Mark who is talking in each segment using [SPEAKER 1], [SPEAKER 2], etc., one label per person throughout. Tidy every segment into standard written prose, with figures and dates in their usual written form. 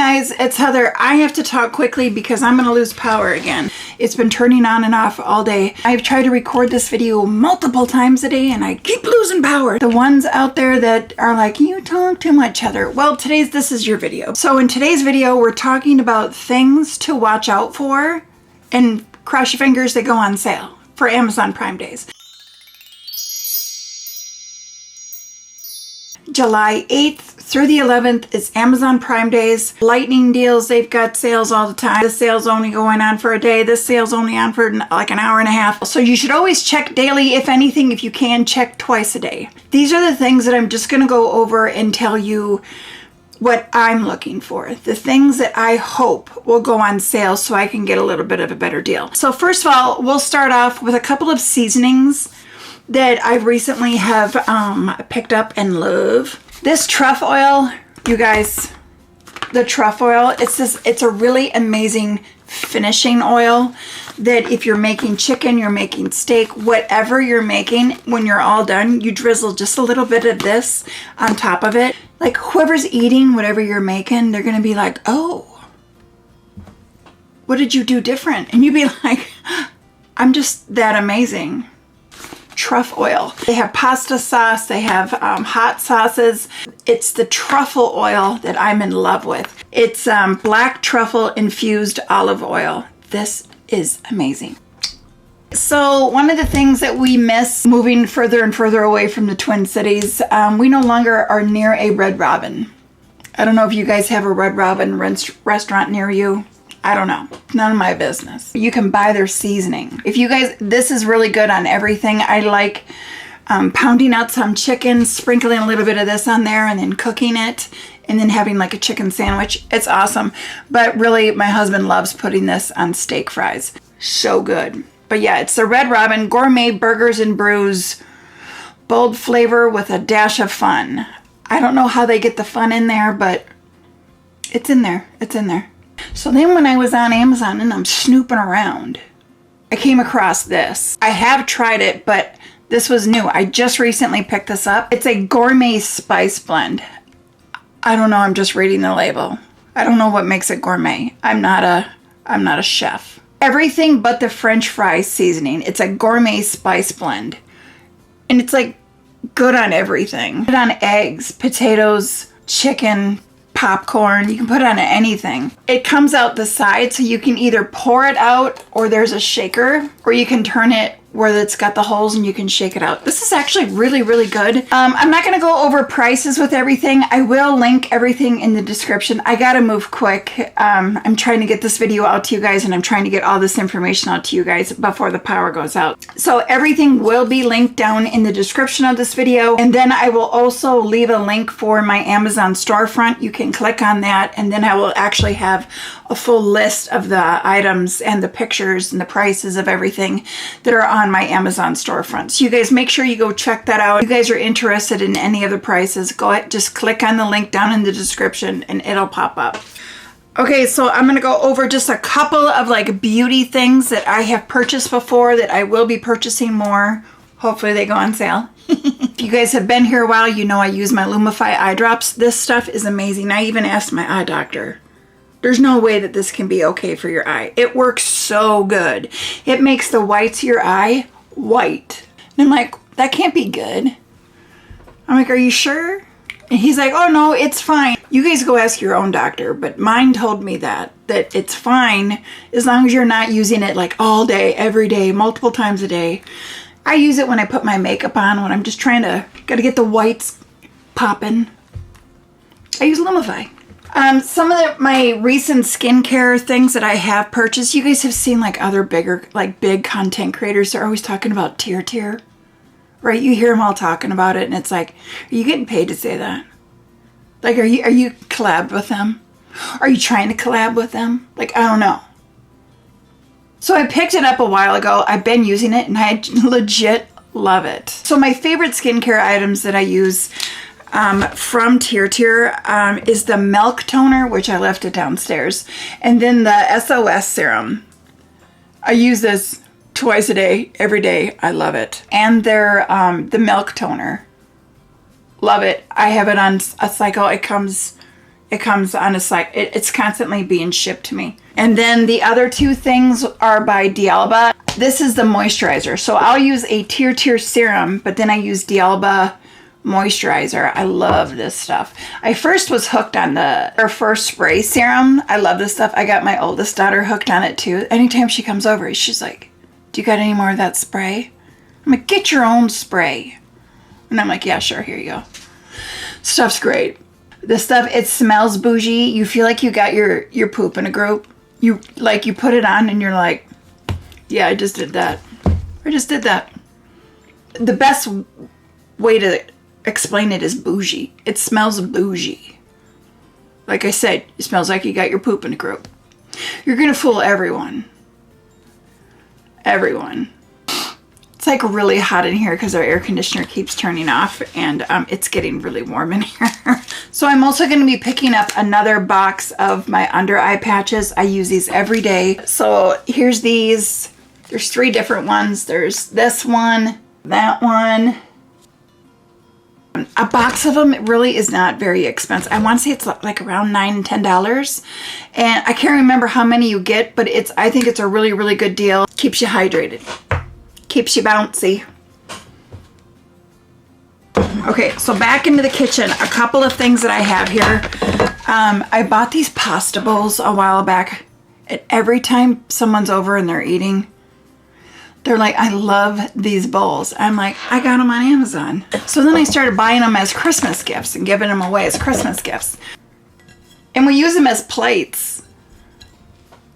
[SPEAKER 1] guys, it's Heather. I have to talk quickly because I'm going to lose power again. It's been turning on and off all day. I've tried to record this video multiple times a day and I keep losing power. The ones out there that are like, you talk too much, Heather. Well, this is your video. So in today's video, we're talking about things to watch out for, and cross your fingers, they go on sale for Amazon Prime Days. July 8th through the 11th is Amazon Prime Days. Lightning deals, they've got sales all the time. This sale's only going on for a day. This sale's only on for like an hour and a half. So you should always check daily. If anything, if you can, check twice a day. These are the things that I'm just going to go over and tell you what I'm looking for. The things that I hope will go on sale so I can get a little bit of a better deal. So first of all, we'll start off with a couple of seasonings that I recently have picked up and love. This TRUFF Oil, you guys, the TRUFF Oil, it's a really amazing finishing oil that if you're making chicken, you're making steak, whatever you're making, when you're all done, you drizzle just a little bit of this on top of it. Like whoever's eating whatever you're making, they're gonna be like, oh, what did you do different? And you'd be like, I'm just that amazing. TRUFF Oil. They have pasta sauce, they have hot sauces. It's the truffle oil that I'm in love with. It's black truffle infused olive oil. This is amazing. So one of the things that we miss moving further and further away from the Twin Cities, we no longer are near a Red Robin. I don't know if you guys have a Red Robin restaurant near you. I don't know. None of my business. You can buy their seasoning. If you guys, this is really good on everything. I like pounding out some chicken, sprinkling a little bit of this on there, and then cooking it, and then having like a chicken sandwich. It's awesome. But really, my husband loves putting this on steak fries. So good. But yeah, it's the Red Robin Gourmet Burgers and Brews. Bold flavor with a dash of fun. I don't know how they get the fun in there, but it's in there. It's in there. So then when I was on Amazon and I'm snooping around, I came across this. I have tried it, but this was new. I just recently picked this up. It's a Gourmet Spice blend. I don't know, I'm just reading the label. I don't know what makes it gourmet. I'm not a chef. Everything but the French fry seasoning. It's a Gourmet Spice blend. And it's like good on everything. Put it on eggs, potatoes, chicken, popcorn. You can put it on anything. It comes out the side, so you can either pour it out, or there's a shaker, or you can turn it where it's got the holes and you can shake it out. This is actually really, really good. I'm not gonna go over prices with everything. I will link everything in the description. I gotta move quick. I'm trying to get this video out to you guys, and I'm trying to get all this information out to you guys before the power goes out. So everything will be linked down in the description of this video. And then I will also leave a link for my Amazon storefront. You can click on that, and then I will actually have a full list of the items and the pictures and the prices of everything that are on my Amazon storefront. So you guys make sure you go check that out. If you guys are interested in any of the prices, go ahead, just click on the link down in the description and it'll pop up. Okay, so I'm gonna go over just a couple of like beauty things that I have purchased before that I will be purchasing more. Hopefully they go on sale. If you guys have been here a while, you know I use my Lumify eye drops. This stuff is amazing. I even asked my eye doctor. There's no way that this can be okay for your eye. It works so good. It makes the whites of your eye white. And I'm like, that can't be good. I'm like, are you sure? And he's like, oh no, it's fine. You guys go ask your own doctor, but mine told me that it's fine as long as you're not using it like all day, every day, multiple times a day. I use it when I put my makeup on, when I'm just gotta get the whites popping. I use Lumify. Some of my recent skincare things that I have purchased, you guys have seen like other big content creators. They're always talking about TirTir, right? You hear them all talking about it, and it's like, are you getting paid to say that? Like, are you collabed with them? Are you trying to collab with them? Like, I don't know. So I picked it up a while ago. I've been using it, and I legit love it. So my favorite skincare items that I use from TirTir is the Milk Toner, which I left it downstairs, and then the SOS Serum. I use this twice a day, every day. I love it. And their the Milk Toner. Love it. I have it on a cycle. It comes It comes on a site. It's constantly being shipped to me. And then the other two things are by D'Alba. This is the moisturizer. So I'll use a TirTir Serum, but then I use D'Alba moisturizer. I love this stuff. I first was hooked on her first spray serum. I love this stuff. I got my oldest daughter hooked on it too. Anytime she comes over, she's like, do you got any more of that spray? I'm like, get your own spray. And I'm like, yeah, sure, here you go. Stuff's great. This stuff, it smells bougie. You feel like you got your poop in a group. You put it on and you're like, yeah, I just did that. I just did that. The best way to explain it is bougie. It smells bougie. Like I said, it smells like you got your poop in a group. You're gonna fool everyone. Everyone. It's like really hot in here because our air conditioner keeps turning off, and it's getting really warm in here. So I'm also going to be picking up another box of my under eye patches. I use these every day. So here's these. There's 3 different ones. There's this one, that one. A box of them really is not very expensive. I want to say it's like around $9 and $10. And I can't remember how many you get, but I think it's a really, really good deal. Keeps you hydrated. Keeps you bouncy. Okay, so back into the kitchen. A couple of things that I have here. I bought these pasta bowls a while back. And every time someone's over and they're eating, they're like, I love these bowls. I'm like, I got them on Amazon. So then I started buying them as Christmas gifts and giving them away as Christmas gifts. And we use them as plates.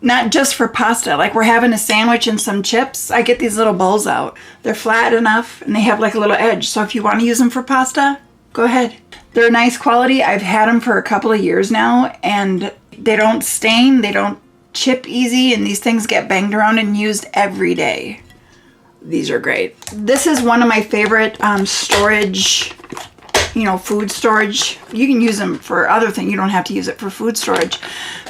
[SPEAKER 1] Not just for pasta. Like we're having a sandwich and some chips, I get these little bowls out. They're flat enough and they have like a little edge. So if you want to use them for pasta, go ahead. They're nice quality. I've had them for a couple of years now and they don't stain. They don't chip easy, and these things get banged around and used every day. These are great. This is one of my favorite storage, food storage. You can use them for other things. You don't have to use it for food storage.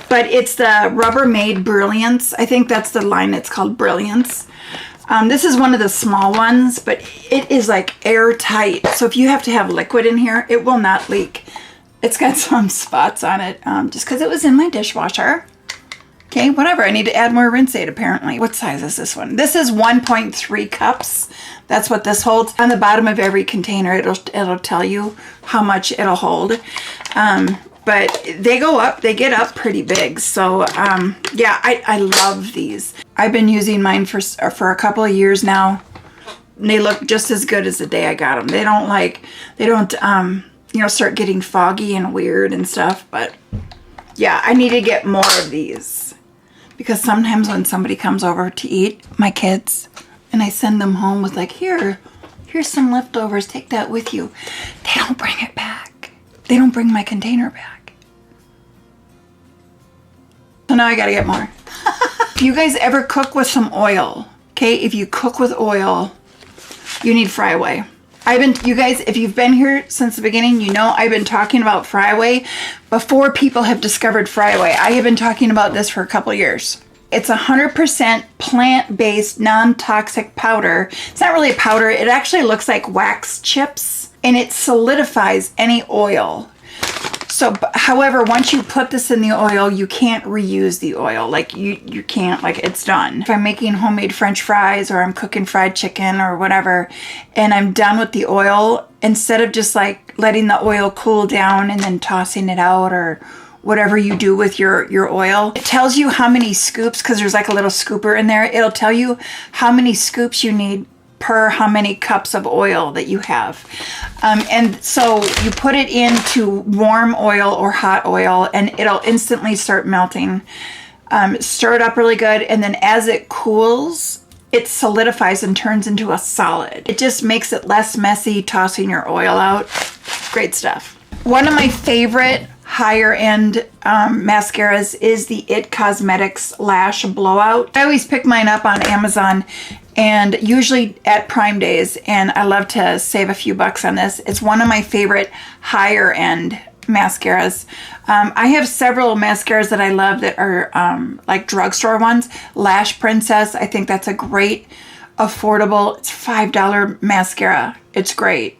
[SPEAKER 1] But it's the Rubbermaid Brilliance. I think that's the line. It's called Brilliance. This is one of the small ones, but it is like airtight. So if you have to have liquid in here, it will not leak. It's got some spots on it just because it was in my dishwasher. Okay, whatever. I need to add more rinse aid apparently. What size is this one? This is 1.3 cups. That's what this holds. On the bottom of every container, it'll tell you how much it'll hold. But they go up, they get up pretty big. So yeah, I love these. I've been using mine for a couple of years now. They look just as good as the day I got them. They don't start getting foggy and weird and stuff. But yeah, I need to get more of these. Because sometimes when somebody comes over to eat, my kids, and I send them home with like, here's some leftovers, take that with you. They don't bring it back. They don't bring my container back. So now I gotta get more. If you guys ever cook with some oil, okay, if you cook with oil, you need FryAway. You guys, if you've been here since the beginning, you know I've been talking about FryAway before people have discovered FryAway. I have been talking about this for a couple years. It's 100% plant-based, non-toxic powder. It's not really a powder. It actually looks like wax chips, and it solidifies any oil. So, however, once you put this in the oil, you can't reuse the oil. Like, you can't, like, it's done. If I'm making homemade French fries or I'm cooking fried chicken or whatever, and I'm done with the oil, instead of just, like, letting the oil cool down and then tossing it out or whatever you do with your oil, it tells you how many scoops, because there's, like, a little scooper in there. It'll tell you how many scoops you need per how many cups of oil that you have. And so you put it into warm oil or hot oil and it'll instantly start melting. Stir it up really good, and then as it cools, it solidifies and turns into a solid. It just makes it less messy tossing your oil out. Great stuff. One of my favorite higher end mascaras is the IT Cosmetics Lash Blowout. I always pick mine up on Amazon and usually at Prime Days, and I love to save a few bucks on this. It's one of my favorite higher end mascaras. I have several mascaras that I love that are like drugstore ones. Lash Princess, I think that's a great affordable, it's $5 mascara. It's great.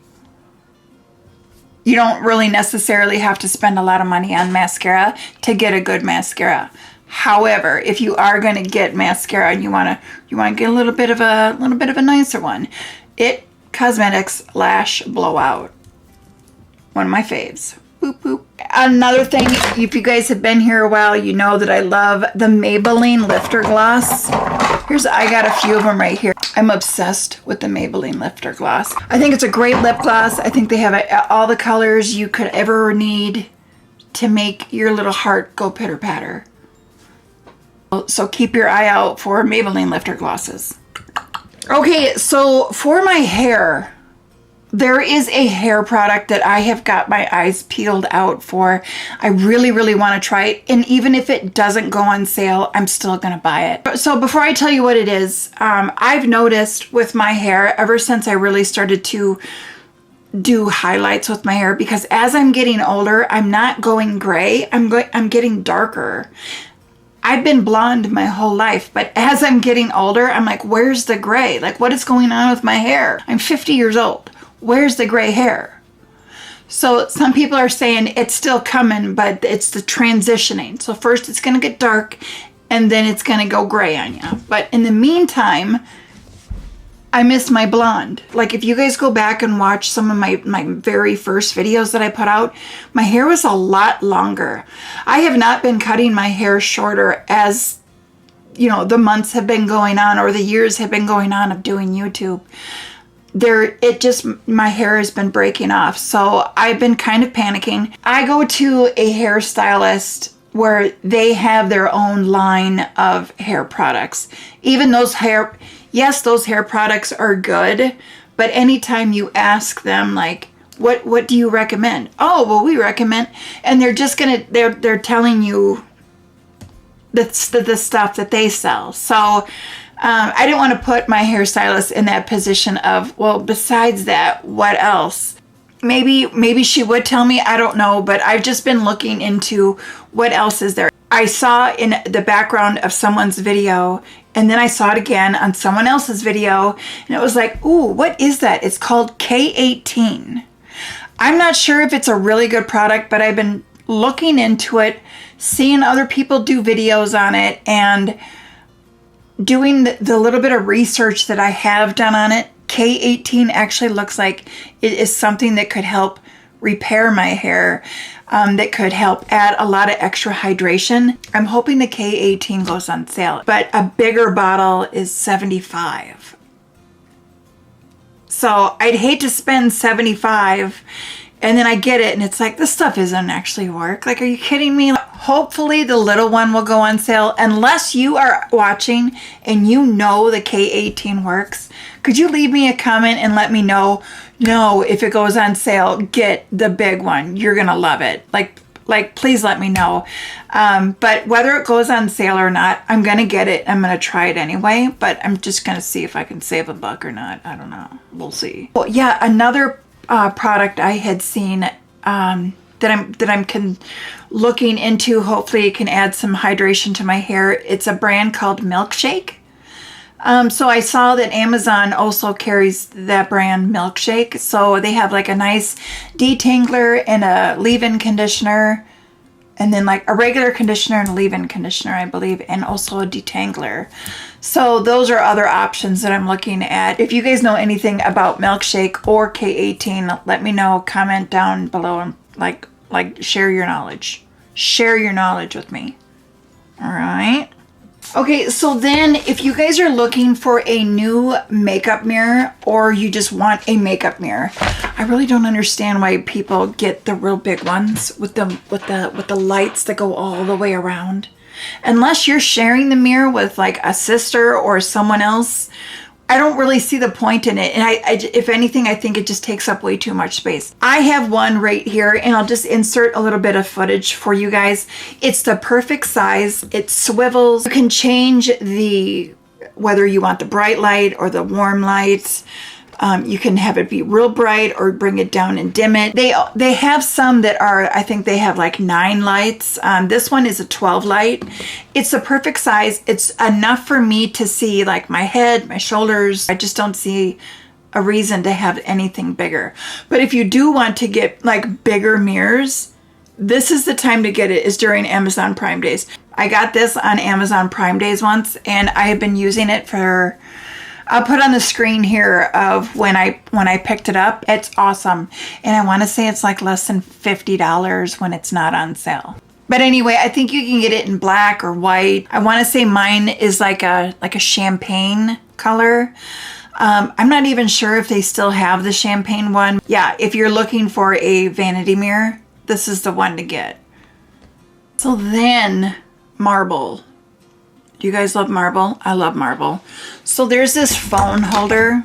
[SPEAKER 1] You don't really necessarily have to spend a lot of money on mascara to get a good mascara. However, if you are going to get mascara and you want to get a little bit of a nicer one, It Cosmetics Lash Blowout. One of my faves. Boop, boop. Another thing, if you guys have been here a while, you know that I love the Maybelline Lifter Gloss. I got a few of them right here. I'm obsessed with the Maybelline Lifter Gloss. I think it's a great lip gloss. I think they have all the colors you could ever need to make your little heart go pitter patter. So keep your eye out for Maybelline Lifter Glosses. Okay, so for my hair, there is a hair product that I have got my eyes peeled out for. I really, really want to try it. And even if it doesn't go on sale, I'm still going to buy it. So before I tell you what it is, I've noticed with my hair ever since I really started to do highlights with my hair, because as I'm getting older, I'm not going gray. I'm getting darker. I've been blonde my whole life, but as I'm getting older, I'm like, where's the gray? Like, what is going on with my hair? I'm 50 years old. Where's the gray hair? So some people are saying it's still coming, but it's the transitioning. So first it's going to get dark and then it's going to go gray on you. But in the meantime, I miss my blonde. Like if you guys go back and watch some of my very first videos that I put out, my hair was a lot longer. I have not been cutting my hair shorter as, you know, the months have been going on or the years have been going on of doing YouTube. My hair has been breaking off. So I've been kind of panicking. I go to a hairstylist where they have their own line of hair products. Even those hair products are good, but anytime you ask them like, what do you recommend? Oh, well, we recommend, and they're just they're telling you the stuff that they sell. So I didn't want to put my hairstylist in that position of, well, besides that, what else? Maybe she would tell me, I don't know, but I've just been looking into what else is there. I saw in the background of someone's video, and then I saw it again on someone else's video, and it was like, ooh, what is that? It's called K18. I'm not sure if it's a really good product, but I've been looking into it, seeing other people do videos on it, and doing the little bit of research that I have done on it. K18 actually looks like it is something that could help repair my hair, that could help add a lot of extra hydration. I'm hoping the K18 goes on sale, but a bigger bottle is $75. So I'd hate to spend $75 and then I get it and it's like, this stuff isn't actually work. Like, are you kidding me? Hopefully the little one will go on sale. Unless you are watching and you know the K18 works, could you leave me a comment and let me know, no, if it goes on sale, get the big one. You're going to love it. Like, please let me know. But whether it goes on sale or not, I'm going to get it. I'm going to try it anyway, but I'm just going to see if I can save a buck or not. I don't know. We'll see. Well, yeah, another product I had seen that I'm looking into. Hopefully it can add some hydration to my hair. It's a brand called Milkshake. So I saw that Amazon also carries that brand Milkshake. So they have like a nice detangler and a leave-in conditioner, and then like a regular conditioner and a leave-in conditioner, I believe, and also a detangler. So those are other options that I'm looking at. If you guys know anything about Milkshake or K18, let me know. Comment down below and like share your knowledge. Share your knowledge with me. All right. Okay, so then if you guys are looking for a new makeup mirror or you just want a makeup mirror, I really don't understand why people get the real big ones with the lights that go all the way around. Unless you're sharing the mirror with like a sister or someone else, I don't really see the point in it. And I if anything, I think it just takes up way too much space. I have one right here and I'll just insert a little bit of footage for you guys. It's the perfect size. It swivels. You can change whether you want the bright light or the warm light. You can have it be real bright or bring it down and dim it. They have some that are, I think they have like 9 lights. This one is a 12 light. It's the perfect size. It's enough for me to see like my head, my shoulders. I just don't see a reason to have anything bigger. But if you do want to get like bigger mirrors, this is the time to get it, is during Amazon Prime Days. I got this on Amazon Prime Days once, and I have been using it for, I'll put on the screen here of when I picked it up. It's awesome. And I want to say it's like less than $50 when it's not on sale. But anyway, I think you can get it in black or white. I want to say mine is like a champagne color. I'm not even sure if they still have the champagne one. Yeah, if you're looking for a vanity mirror, this is the one to get. So then, marble. Do you guys love marble? I love marble. So there's this phone holder.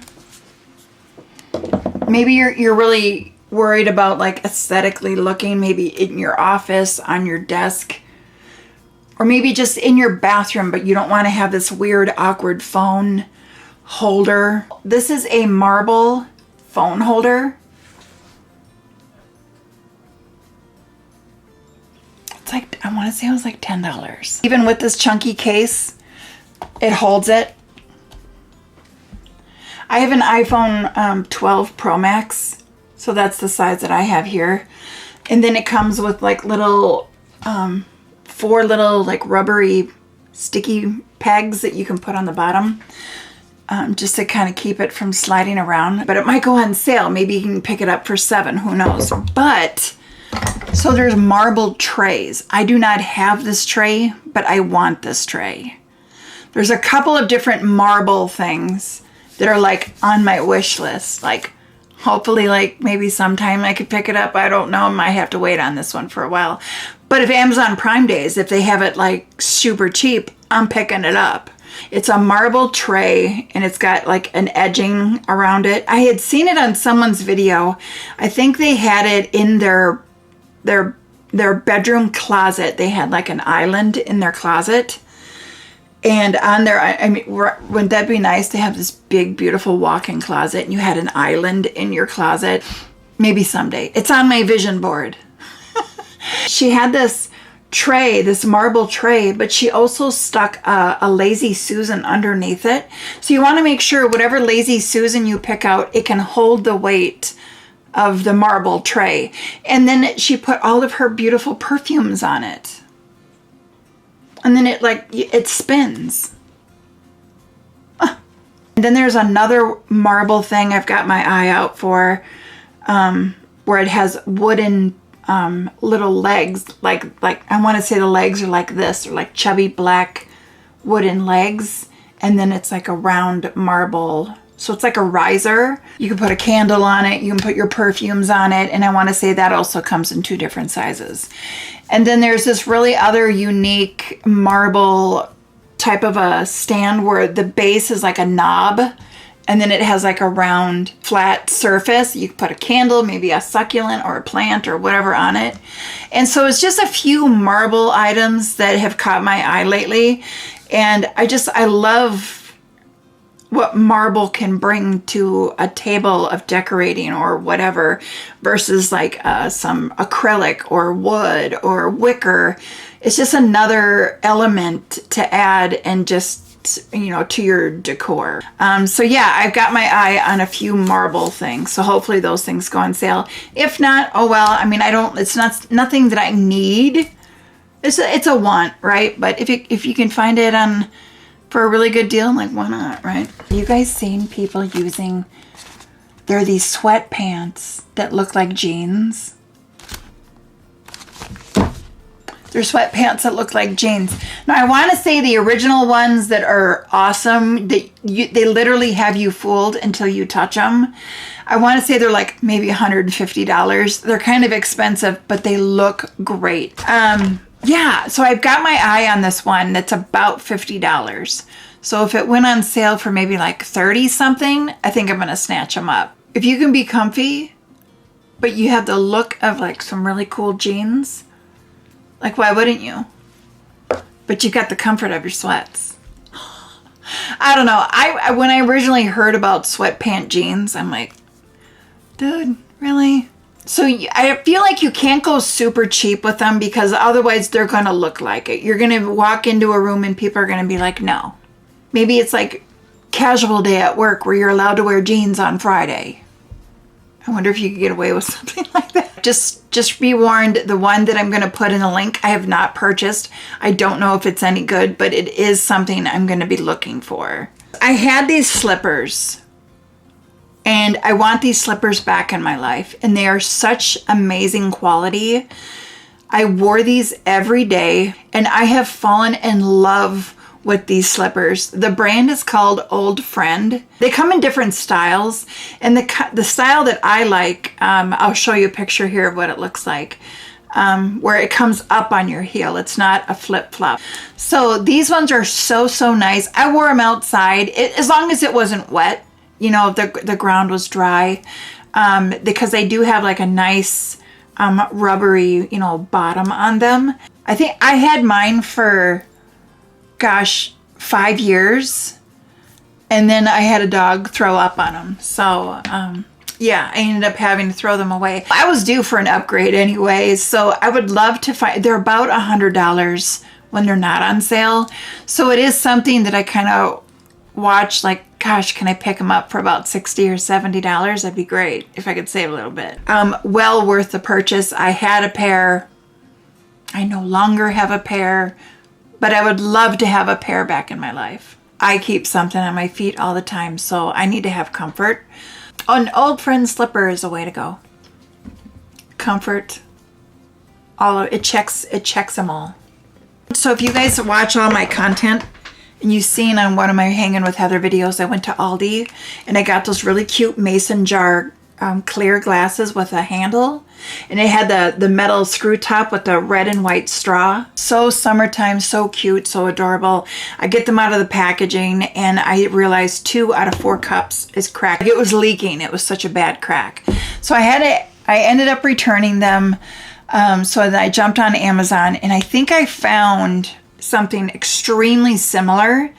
[SPEAKER 1] Maybe you're really worried about like aesthetically looking, maybe in your office, on your desk, or maybe just in your bathroom, but you don't want to have this weird, awkward phone holder. This is a marble phone holder. It's like, I want to say it was like $10. Even with this chunky case, it holds it. I have an iPhone 12 Pro Max, so that's the size that I have here. And then it comes with like little, 4 little like rubbery sticky pegs that you can put on the bottom. Just to kind of keep it from sliding around. But it might go on sale. Maybe you can pick it up for $7, who knows. But, so there's marble trays. I do not have this tray, but I want this tray. There's a couple of different marble things that are like on my wish list. Like, hopefully like maybe sometime I could pick it up. I don't know. I might have to wait on this one for a while. But if Amazon Prime Days, if they have it like super cheap, I'm picking it up. It's a marble tray and it's got like an edging around it. I had seen it on someone's video. I think they had it in their bedroom closet. They had like an island in their closet. And on there, I mean, wouldn't that be nice to have this big, beautiful walk-in closet and you had an island in your closet? Maybe someday. It's on my vision board. She had this tray, this marble tray, but she also stuck a Lazy Susan underneath it. So you want to make sure whatever Lazy Susan you pick out, it can hold the weight of the marble tray. And then she put all of her beautiful perfumes on it. And then it spins. And then there's another marble thing I've got my eye out for, where it has wooden little legs, like I want to say the legs are like this, or like chubby black wooden legs, and then it's like a round marble, so it's like a riser. You can put a candle on it, you can put your perfumes on it, and I want to say that also comes in 2 different sizes. And then there's this really other unique marble type of a stand where the base is like a knob, and then it has like a round flat surface. You can put a candle, maybe a succulent or a plant or whatever on it. And so it's just a few marble items that have caught my eye lately. And I love what marble can bring to a table of decorating or whatever versus like some acrylic or wood or wicker. It's just another element to add and just, you know, to your decor. So yeah, I've got my eye on a few marble things. So hopefully those things go on sale. If not, oh well, I mean, it's nothing that I need. It's a want, right? But if you can find it for a really good deal, like why not, right? You guys seen people using, there are these sweatpants that look like jeans. They're sweatpants that look like jeans. Now, I want to say the original ones that are awesome, they literally have you fooled until you touch them. I want to say they're like maybe $150. They're kind of expensive, but they look great. Yeah, so I've got my eye on this one that's about $50. So if it went on sale for maybe like 30 something, I think I'm going to snatch them up. If you can be comfy, but you have the look of like some really cool jeans, like, why wouldn't you? But you got the comfort of your sweats. I don't know. When I originally heard about sweatpant jeans, I'm like, dude, really? So I feel like you can't go super cheap with them because otherwise they're going to look like it. You're going to walk into a room and people are going to be like, no. Maybe it's like casual day at work where you're allowed to wear jeans on Friday. I wonder if you could get away with something like that. Just be warned, the one that I'm going to put in the link, I have not purchased. I don't know if it's any good, but it is something I'm going to be looking for. I had these slippers, and I want these slippers back in my life, and they are such amazing quality. I wore these every day, and I have fallen in love with these slippers. The brand is called Old Friend. They come in different styles, and the style that I like, I'll show you a picture here of what it looks like, where it comes up on your heel. It's not a flip-flop. So these ones are so nice. I wore them outside, as long as it wasn't wet, you know, the ground was dry, because they do have like a nice rubbery, you know, bottom on them. I think I had mine for, gosh, 5 years, and then I had a dog throw up on them. So yeah, I ended up having to throw them away. I was due for an upgrade anyway, so I would love to find, they're about $100 when they're not on sale. So it is something that I kind of watch, like, gosh, can I pick them up for about $60 or $70? That'd be great if I could save a little bit. Well worth the purchase. I had a pair. I no longer have a pair, but I would love to have a pair back in my life. I keep something on my feet all the time, so I need to have comfort. An Old Friend slipper is a way to go. Comfort, it checks them all. So if you guys watch all my content, and you've seen on one of my Hanging with Heather videos, I went to Aldi and I got those really cute mason jar clear glasses with a handle, and it had the metal screw top with the red and white straw. So summertime, so cute, so adorable. I get them out of the packaging, and I realized 2 out of 4 cups is cracked. It was leaking. It was such a bad crack. So I ended up returning them. So then I jumped on Amazon, and I think I found something extremely similar.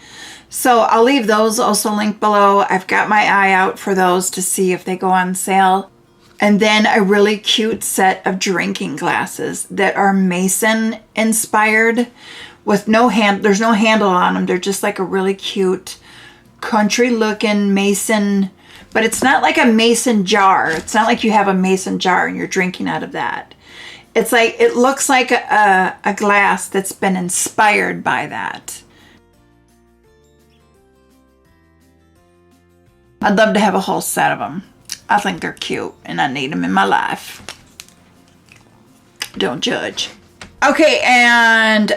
[SPEAKER 1] So I'll leave those also linked below. I've got my eye out for those to see if they go on sale. And then a really cute set of drinking glasses that are mason inspired with there's no handle on them. They're just like a really cute country looking mason, but it's not like a mason jar. It's not like you have a mason jar and you're drinking out of that. It's like, it looks like a glass that's been inspired by that. I'd love to have a whole set of them. I think they're cute and I need them in my life. Don't judge. Okay, and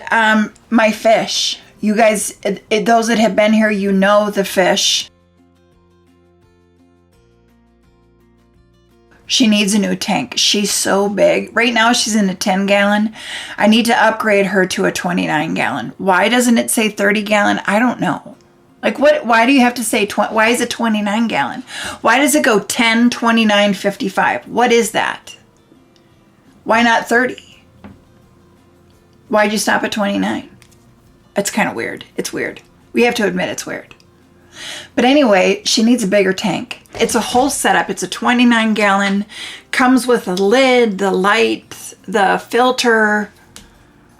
[SPEAKER 1] my fish. You guys, those that have been here, you know the fish. She needs a new tank. She's so big. Right now she's in a 10-gallon. I need to upgrade her to a 29-gallon. Why doesn't it say 30-gallon? I don't know. Like, what? Why do you have to say, why is it 29-gallon? Why does it go 10, 29, 55? What is that? Why not 30? Why'd you stop at 29? It's kind of weird. It's weird. We have to admit it's weird. But anyway, she needs a bigger tank. It's a whole setup. It's a 29-gallon. Comes with a lid, the light, the filter.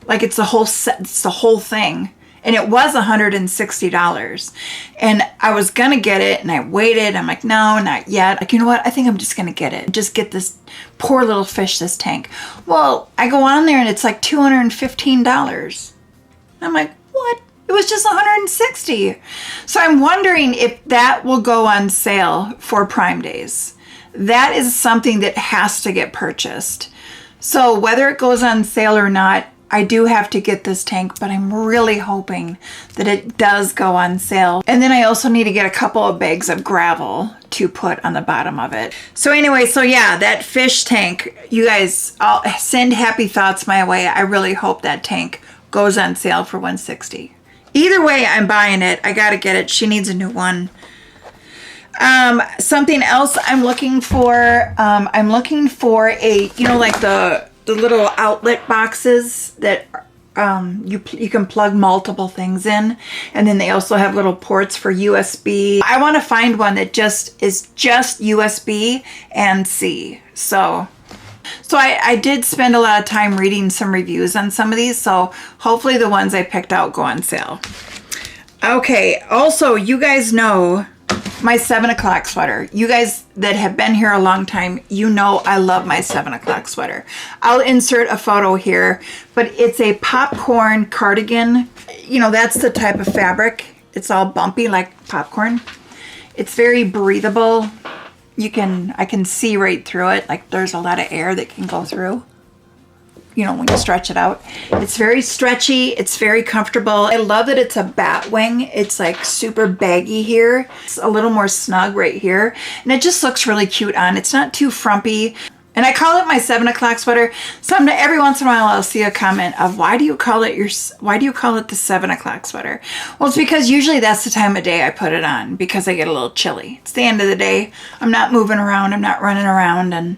[SPEAKER 1] Like, it's the whole set. It's the whole thing. And it was $160. And I was going to get it, and I waited. I'm like, no, not yet. Like, you know what? I think I'm just going to get it. Just get this poor little fish, this tank. Well, I go on there, and it's like $215. I'm like, what? It was just $160. So I'm wondering if that will go on sale for Prime Days. That is something that has to get purchased. So whether it goes on sale or not, I do have to get this tank, but I'm really hoping that it does go on sale. And then I also need to get a couple of bags of gravel to put on the bottom of it. So anyway, so yeah, that fish tank, you guys, I'll send happy thoughts my way. I really hope that tank goes on sale for $160. Either way, I'm buying it. I gotta get it. She needs a new one. Something else I'm looking for a, you know, like the little outlet boxes that you can plug multiple things in, and then they also have little ports for USB. I want to find one that is just USB and C. So I did spend a lot of time reading some reviews on some of these, so hopefully the ones I picked out go on sale. Okay, also, you guys know my 7 o'clock sweater. You guys that have been here a long time, you know I love my 7 o'clock sweater. I'll insert a photo here, but it's a popcorn cardigan. You know, that's the type of fabric. It's all bumpy like popcorn. It's very breathable. I can see right through it. Like there's a lot of air that can go through, you know, when you stretch it out. It's very stretchy. It's very comfortable. I love that it's a bat wing. It's like super baggy here. It's a little more snug right here. And it just looks really cute on. It's not too frumpy. And I call it my 7 o'clock sweater. Every once in a while I'll see a comment of why do you call it the 7 o'clock sweater? Well, it's because usually that's the time of day I put it on because I get a little chilly. It's the end of the day. I'm not moving around. I'm not running around, and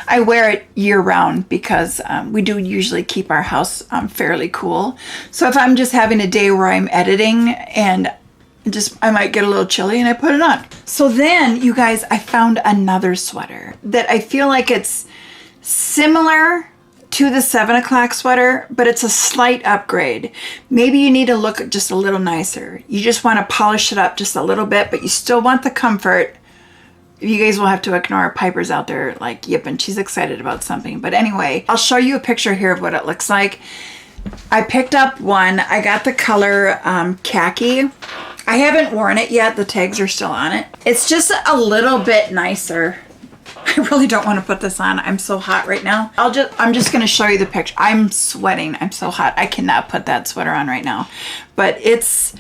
[SPEAKER 1] I wear it year round because we do usually keep our house fairly cool. So if I'm just having a day where I'm editing and I might get a little chilly and I put it on. So then, you guys, I found another sweater that I feel like it's similar to the 7 o'clock sweater, but it's a slight upgrade. Maybe you need to look just a little nicer. You just want to polish it up just a little bit, but you still want the comfort. You guys will have to ignore Piper's out there like yipping. She's excited about something. But anyway, I'll show you a picture here of what it looks like. I picked up one. I got the color khaki. I haven't worn it yet. The tags are still on it. It's just a little bit nicer. I really don't want to put this on. I'm so hot right now. I'm just going to show you the picture. I'm sweating. I'm so hot. I cannot put that sweater on right now. But it's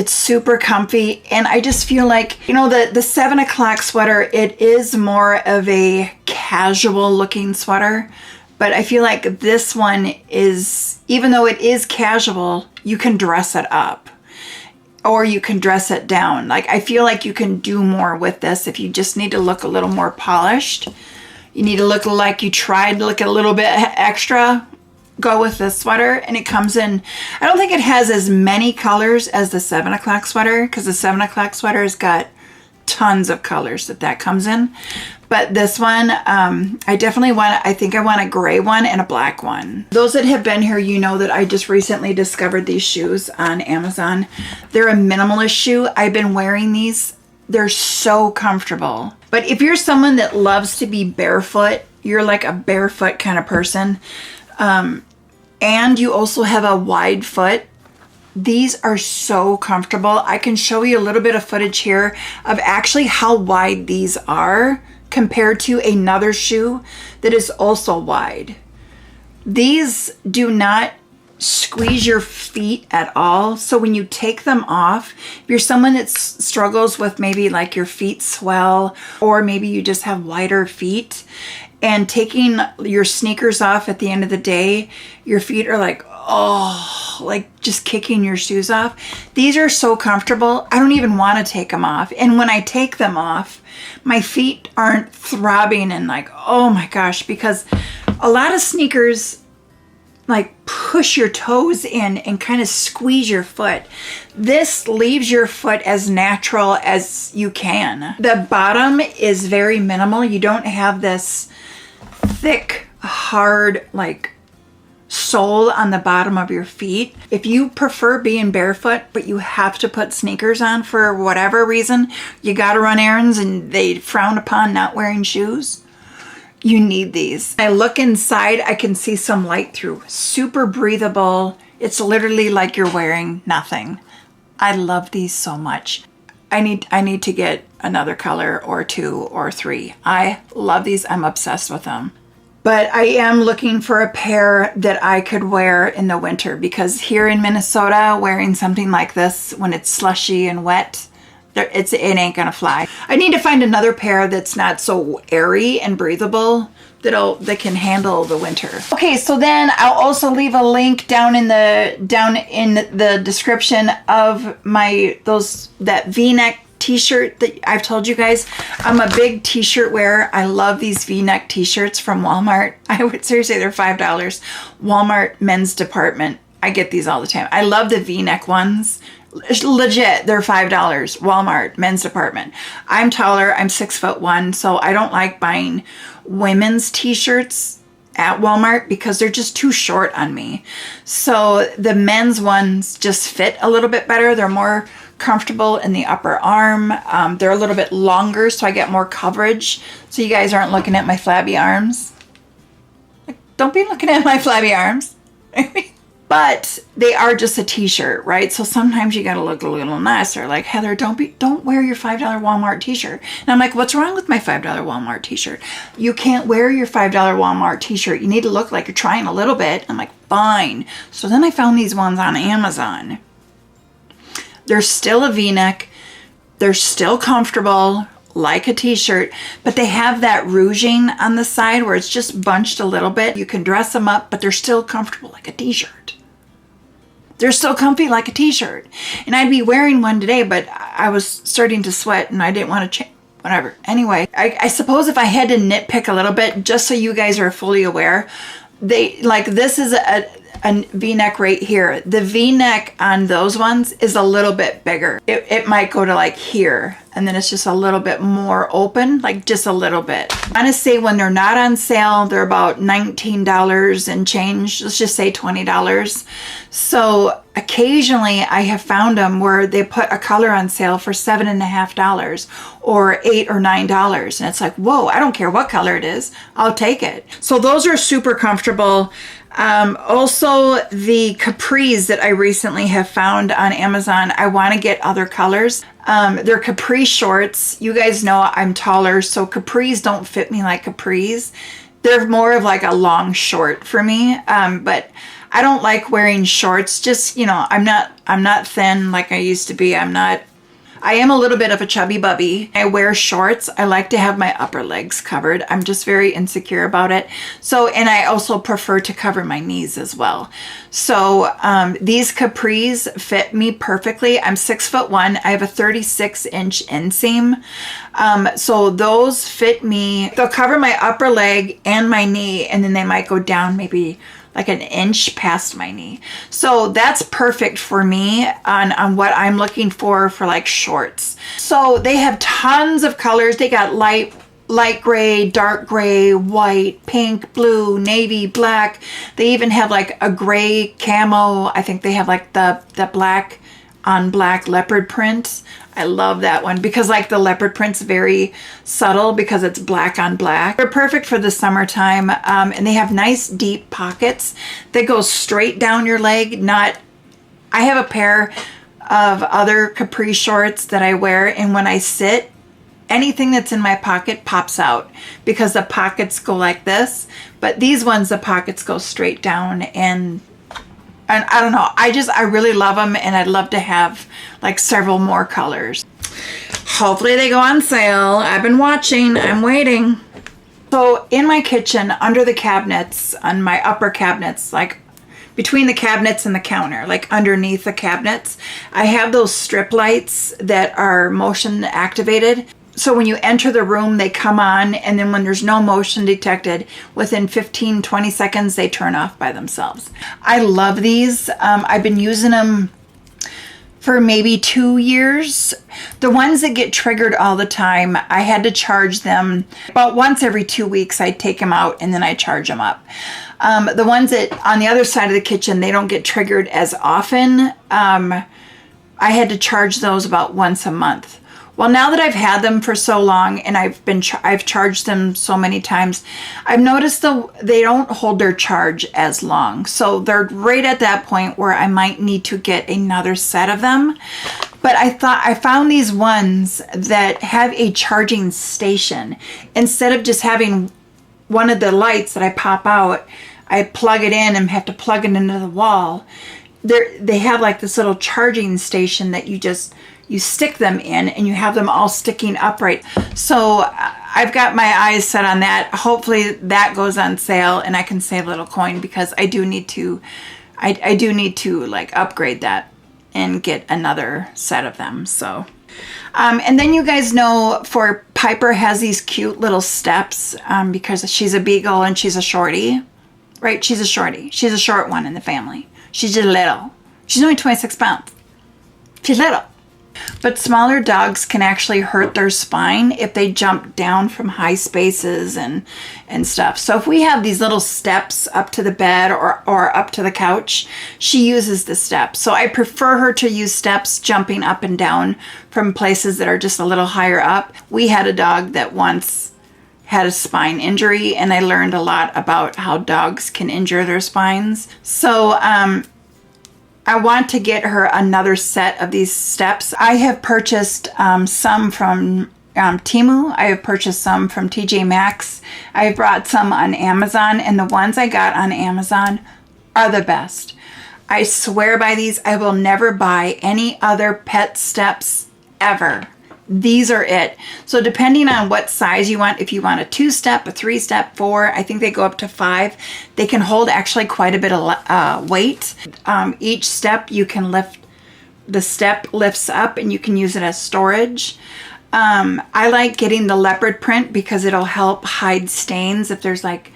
[SPEAKER 1] super comfy, and I just feel like, you know, the 7 o'clock sweater, it is more of a casual looking sweater, but I feel like this one is, even though it is casual, you can dress it up or you can dress it down. Like, I feel like you can do more with this if you just need to look a little more polished. You need to look like you tried to look a little bit extra. Go with this sweater, and it comes in, I don't think it has as many colors as the 7 o'clock sweater, because the 7 o'clock sweater has got tons of colors that comes in. But this one, I think I want a gray one and a black one. Those that have been here, you know that I just recently discovered these shoes on Amazon. They're a minimalist shoe. I've been wearing these. They're so comfortable. But if you're someone that loves to be barefoot, you're like a barefoot kind of person, and you also have a wide foot, these are so comfortable. I can show you a little bit of footage here of actually how wide these are compared to another shoe that is also wide. These do not squeeze your feet at all. So when you take them off, if you're someone that struggles with maybe like your feet swell, or maybe you just have wider feet, and taking your sneakers off at the end of the day, your feet are like, oh, like just kicking your shoes off. These are so comfortable. I don't even want to take them off. And when I take them off, my feet aren't throbbing and like, oh my gosh, because a lot of sneakers like push your toes in and kind of squeeze your foot. This leaves your foot as natural as you can. The bottom is very minimal. You don't have this thick, hard, like sole on the bottom of your feet. If you prefer being barefoot, but you have to put sneakers on for whatever reason, you got to run errands and they frown upon not wearing shoes, you need these. I look inside, I can see some light through. Super breathable. It's literally like you're wearing nothing. I love these so much. I need to get another color or 2 or 3. I love these. I'm obsessed with them. But I am looking for a pair that I could wear in the winter, because here in Minnesota, wearing something like this when it's slushy and wet, it ain't gonna fly. I need to find another pair that's not so airy and breathable that can handle the winter. Okay, so then I'll also leave a link down in the description of that V-neck t-shirt that I've told you guys. I'm a big t-shirt wearer. I love these V-neck t-shirts from Walmart. I would seriously, they're $5. Walmart men's department. I get these all the time. I love the V-neck ones. Legit, they're $5. Walmart men's department. I'm taller. I'm 6'1", so I don't like buying women's t-shirts at Walmart because they're just too short on me. So the men's ones just fit a little bit better. They're more comfortable in the upper arm. They're a little bit longer, so I get more coverage. So you guys aren't looking at my flabby arms. Like, don't be looking at my flabby arms. But they are just a t-shirt, right? So sometimes you gotta look a little nicer. Like, Heather, don't wear your $5 Walmart t-shirt. And I'm like, what's wrong with my $5 Walmart t-shirt? You can't wear your $5 Walmart t-shirt. You need to look like you're trying a little bit. I'm like, fine. So then I found these ones on Amazon. They're still a V-neck. They're still comfortable, like a t-shirt, but they have that rouging on the side where it's just bunched a little bit. You can dress them up, but they're still comfortable like a t-shirt. They're still comfy like a t-shirt. And I'd be wearing one today, but I was starting to sweat and I didn't want to change. Whatever. Anyway, I suppose if I had to nitpick a little bit, just so you guys are fully aware, this is a V-neck right here. The V-neck on those ones is a little bit bigger. It might go to like here, and then it's just a little bit more open, like just a little bit. I want to say when they're not on sale, they're about $19 and change. Let's just say $20. So occasionally I have found them where they put a color on sale for $7.50 or $8 or $9. And it's like, whoa, I don't care what color it is. I'll take it. So those are super comfortable. Also the capris that I recently have found on Amazon, I want to get other colors. They're capri shorts. You guys know I'm taller, so capris don't fit me like capris. They're more of like a long short for me. But I don't like wearing shorts. Just, you know, I'm not thin like I used to be. I am a little bit of a chubby bubby. I wear shorts. I like to have my upper legs covered. I'm just very insecure about it. So, and I also prefer to cover my knees as well. So these capris fit me perfectly. I'm 6'1". I have a 36-inch inseam. So those fit me. They'll cover my upper leg and my knee, and then they might go down maybe like an inch past my knee. So that's perfect for me on what I'm looking for like shorts. So they have tons of colors. They got light gray, dark gray, white, pink, blue, navy, black. They even have like a gray camo. I think they have like the black on black leopard print. I love that one because like the leopard print's very subtle because it's black on black. They're perfect for the summertime, and they have nice deep pockets that go straight down your leg. I have a pair of other capri shorts that I wear, and when I sit, anything that's in my pocket pops out because the pockets go like this, but these ones, the pockets go straight down, and I don't know, I really love them, and I'd love to have like several more colors. Hopefully they go on sale. I've been watching, I'm waiting. So in my kitchen, under the cabinets, on my upper cabinets, like between the cabinets and the counter, like underneath the cabinets, I have those strip lights that are motion activated. So when you enter the room, they come on, and then when there's no motion detected, within 15-20 seconds, they turn off by themselves. I love these. I've been using them for maybe 2 years. The ones that get triggered all the time, I had to charge them about once every 2 weeks. I'd take them out and then I charge them up. The ones that on the other side of the kitchen, they don't get triggered as often. I had to charge those about once a month. Well, now that I've had them for so long and I've charged them so many times, I've noticed they don't hold their charge as long. So they're right at that point where I might need to get another set of them. But I found these ones that have a charging station. Instead of just having one of the lights that I pop out, I plug it in and have to plug it into the wall. They have like this little charging station that you stick them in, and you have them all sticking upright. So I've got my eyes set on that. Hopefully that goes on sale and I can save a little coin, because I do need to like upgrade that and get another set of them. So and then you guys know, for Piper has these cute little steps because she's a beagle and she's a shorty, right? She's a shorty. She's a short one in the family. She's just little. She's only 26 pounds. She's little. But smaller dogs can actually hurt their spine if they jump down from high spaces and stuff. So if we have these little steps up to the bed or up to the couch, she uses the steps. So I prefer her to use steps jumping up and down from places that are just a little higher up. We had a dog that once had a spine injury, and I learned a lot about how dogs can injure their spines. So I want to get her another set of these steps. I have purchased some from Temu. I have purchased some from TJ Maxx. I have brought some on Amazon, and the ones I got on Amazon are the best. I swear by these. I will never buy any other pet steps ever. These are it. So depending on what size you want, if you want a 2-step, a 3-step, 4, I think they go up to 5. They can hold actually quite a bit of weight. Each step you can lift, the step lifts up and you can use it as storage. I like getting the leopard print because it'll help hide stains if there's like,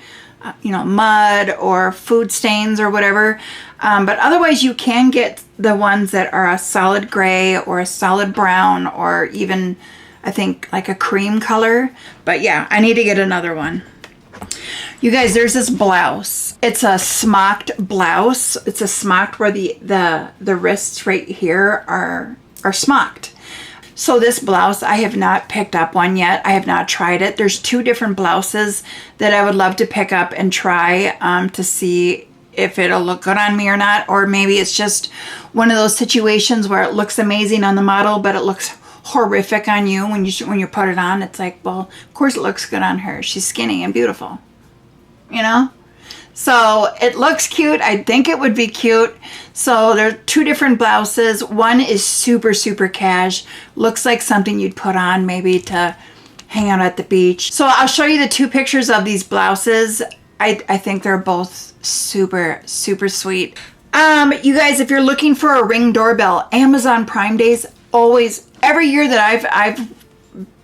[SPEAKER 1] mud or food stains or whatever. But otherwise you can get the ones that are a solid gray or a solid brown or even, I think, like a cream color. But yeah, I need to get another one. You guys, there's this blouse. It's a smocked blouse. It's a smocked where the wrists right here are smocked. So this blouse, I have not picked up one yet. I have not tried it. There's 2 different blouses that I would love to pick up and try to see if it'll look good on me or not. Or maybe it's just one of those situations where it looks amazing on the model, but it looks horrific on you when you put it on. It's like, well, of course it looks good on her. She's skinny and beautiful, So it looks cute. I think it would be cute. So there are 2 different blouses. One is super, super cash. Looks like something you'd put on maybe to hang out at the beach. So I'll show you the 2 pictures of these blouses. I think they're both super, super sweet. You guys, if you're looking for a Ring doorbell, Amazon Prime Days always, every year that I've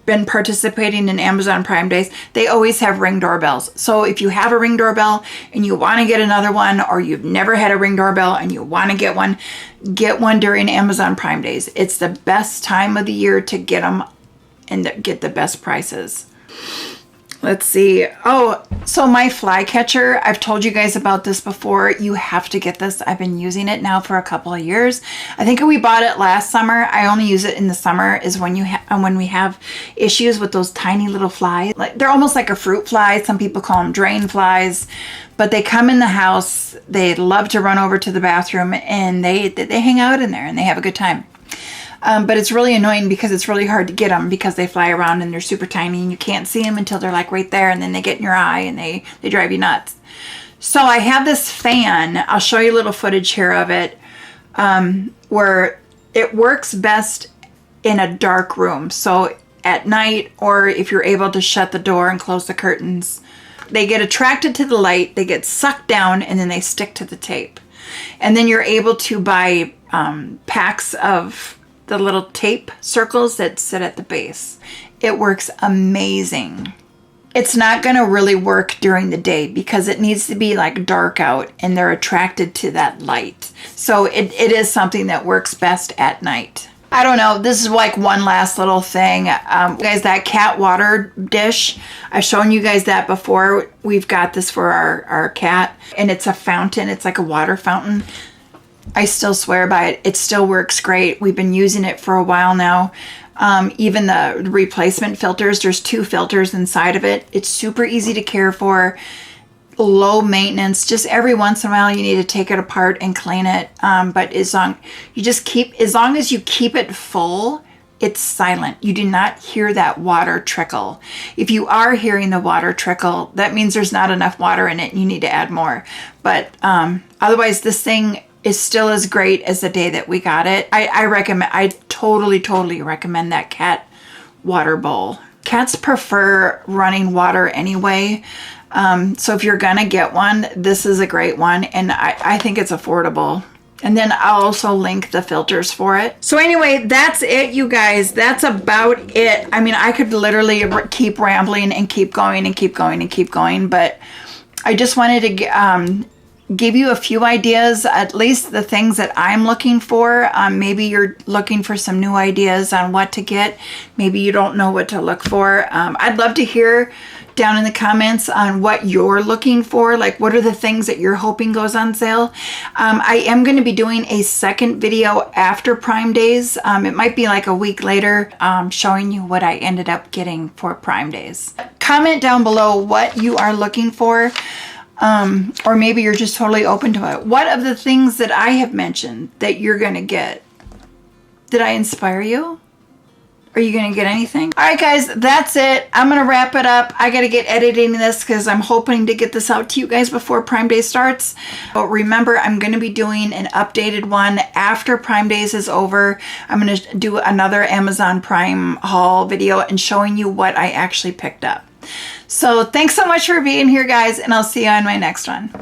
[SPEAKER 1] been participating in Amazon Prime Days, they always have Ring doorbells. So if you have a Ring doorbell and you want to get another one, or you've never had a Ring doorbell and you want to get one during Amazon Prime Days. It's the best time of the year to get them and get the best prices. Let's see. Oh, so my fly catcher, I've told you guys about this before. You have to get this. I've been using it now for a couple of years. I think we bought it last summer. I only use it in the summer is when we have issues with those tiny little flies. Like they're almost like a fruit fly. Some people call them drain flies, but they come in the house. They love to run over to the bathroom and they hang out in there and they have a good time. But it's really annoying because it's really hard to get them because they fly around and they're super tiny and you can't see them until they're like right there, and then they get in your eye and they drive you nuts. So I have this fan. I'll show you a little footage here of it where it works best in a dark room. So at night, or if you're able to shut the door and close the curtains, they get attracted to the light, they get sucked down, and then they stick to the tape. And then you're able to buy packs of the little tape circles that sit at the base. It works amazing. It's not going to really work during the day because it needs to be like dark out and they're attracted to that light. So it is something that works best at night. I don't know. This is like one last little thing. Guys, that cat water dish, I've shown you guys that before. We've got this for our cat, and it's a fountain. It's like a water fountain. I still swear by it. It still works great. We've been using it for a while now. Even the replacement filters, there's 2 filters inside of it. It's super easy to care for, low maintenance. Just every once in a while you need to take it apart and clean it. But as long as you keep it full, it's silent. You do not hear that water trickle. If you are hearing the water trickle, that means there's not enough water in it and you need to add more. But otherwise, this thing is still as great as the day that we got it. I totally recommend that cat water bowl. Cats prefer running water anyway. So if you're gonna get one, this is a great one, and I think it's affordable. And then I'll also link the filters for it. So anyway, that's it, you guys. That's about it. I mean, I could literally keep rambling and keep going and keep going and keep going, but I just wanted to give you a few ideas, at least the things that I'm looking for. Maybe you're looking for some new ideas on what to get. Maybe you don't know what to look for. I'd love to hear down in the comments on what you're looking for. Like, what are the things that you're hoping goes on sale? I am going to be doing a second video after Prime Days. It might be like a week later, showing you what I ended up getting for Prime Days. Comment down below what you are looking for. Or maybe you're just totally open to it. What of the things that I have mentioned that you're going to get? Did I inspire you? Are you going to get anything? All right, guys, that's it. I'm going to wrap it up. I got to get editing this because I'm hoping to get this out to you guys before Prime Day starts. But remember, I'm going to be doing an updated one after Prime Days is over. I'm going to do another Amazon Prime haul video and showing you what I actually picked up. So thanks so much for being here, guys, and I'll see you on my next one.